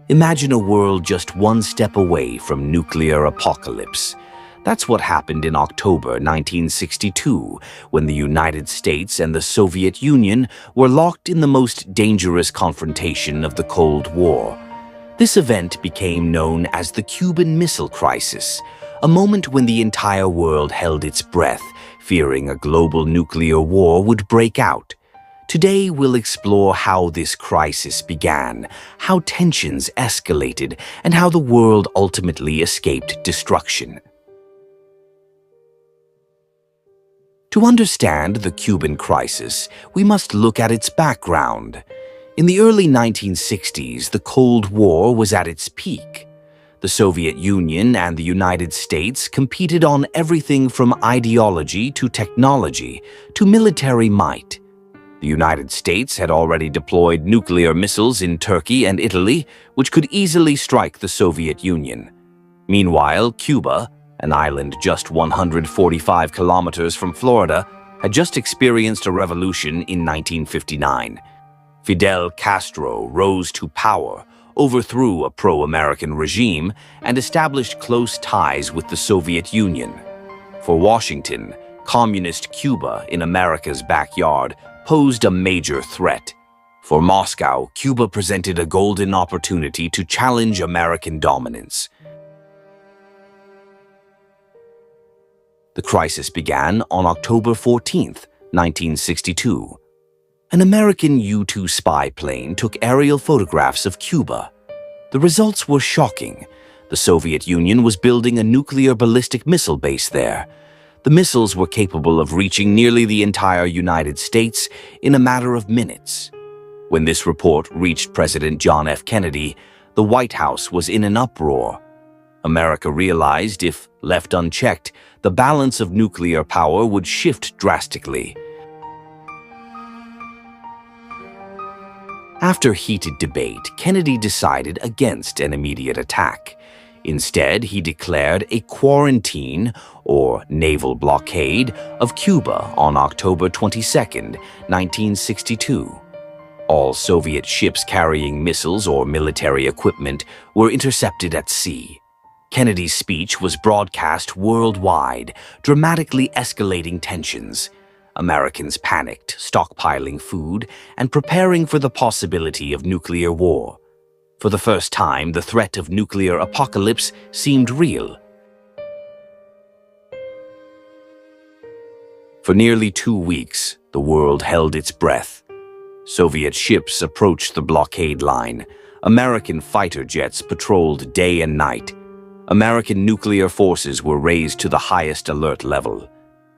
Imagine a world just one step away from nuclear apocalypse. That's what happened in October 1962, when the United States and the Soviet Union were locked in the most dangerous confrontation of the Cold War. This event became known as the Cuban Missile Crisis, a moment when the entire world held its breath, fearing a global nuclear war would break out. Today, we'll explore how this crisis began, how tensions escalated, and how the world ultimately escaped destruction. To understand the Cuban crisis, we must look at its background. In the early 1960s, the Cold War was at its peak. The Soviet Union and the United States competed on everything from ideology to technology to military might. The United States had already deployed nuclear missiles in Turkey and Italy, which could easily strike the Soviet Union. Meanwhile, Cuba, an island just 145 kilometers from Florida, had just experienced a revolution in 1959. Fidel Castro rose to power, overthrew a pro-American regime, and established close ties with the Soviet Union. For Washington, communist Cuba in America's backyard posed a major threat. For Moscow, Cuba presented a golden opportunity to challenge American dominance. The crisis began on October 14, 1962. An American U-2 spy plane took aerial photographs of Cuba. The results were shocking. The Soviet Union was building a nuclear ballistic missile base there. The missiles were capable of reaching nearly the entire United States in a matter of minutes. When this report reached President John F. Kennedy, the White House was in an uproar. America realized if left unchecked, the balance of nuclear power would shift drastically. After heated debate, Kennedy decided against an immediate attack. Instead, he declared a quarantine, or naval blockade, of Cuba on October 22, 1962. All Soviet ships carrying missiles or military equipment were intercepted at sea. Kennedy's speech was broadcast worldwide, dramatically escalating tensions. Americans panicked, stockpiling food and preparing for the possibility of nuclear war. For the first time, the threat of nuclear apocalypse seemed real. For nearly 2 weeks, the world held its breath. Soviet ships approached the blockade line. American fighter jets patrolled day and night. American nuclear forces were raised to the highest alert level.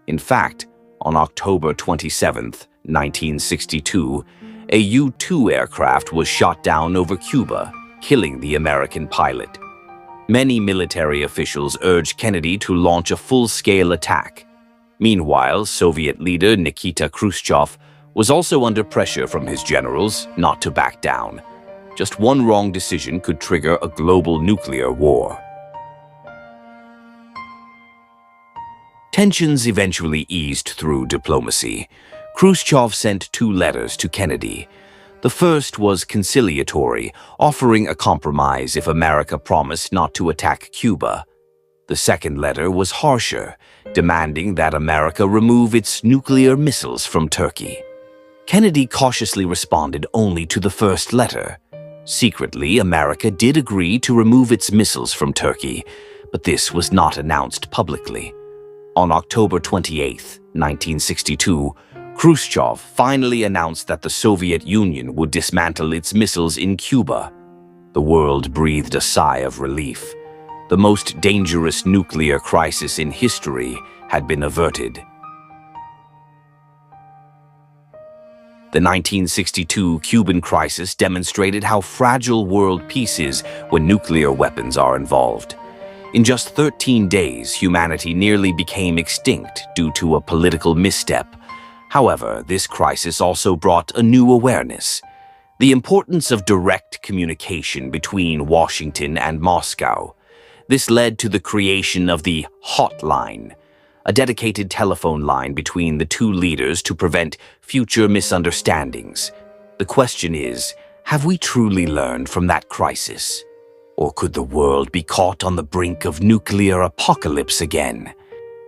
In fact, on October 27, 1962, a U-2 aircraft was shot down over Cuba, killing the American pilot. Many military officials urged Kennedy to launch a full-scale attack. Meanwhile, Soviet leader Nikita Khrushchev was also under pressure from his generals not to back down. Just one wrong decision could trigger a global nuclear war. Tensions eventually eased through diplomacy. Khrushchev sent 2 letters to Kennedy. The first was conciliatory, offering a compromise if America promised not to attack Cuba. The second letter was harsher, demanding that America remove its nuclear missiles from Turkey. Kennedy cautiously responded only to the first letter. Secretly, America did agree to remove its missiles from Turkey, but this was not announced publicly. On October 28, 1962, Khrushchev finally announced that the Soviet Union would dismantle its missiles in Cuba. The world breathed a sigh of relief. The most dangerous nuclear crisis in history had been averted. The 1962 Cuban crisis demonstrated how fragile world peace is when nuclear weapons are involved. In just 13 days, humanity nearly became extinct due to a political misstep. However, this crisis also brought a new awareness: the importance of direct communication between Washington and Moscow. This led to the creation of the hotline, a dedicated telephone line between the 2 leaders to prevent future misunderstandings. The question is, Have we truly learned from that crisis? Or could the world be caught on the brink of nuclear apocalypse again?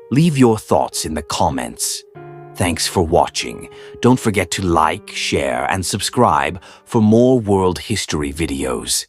Leave your thoughts in the comments. Thanks for watching. Don't forget to like, share, and subscribe for more world history videos.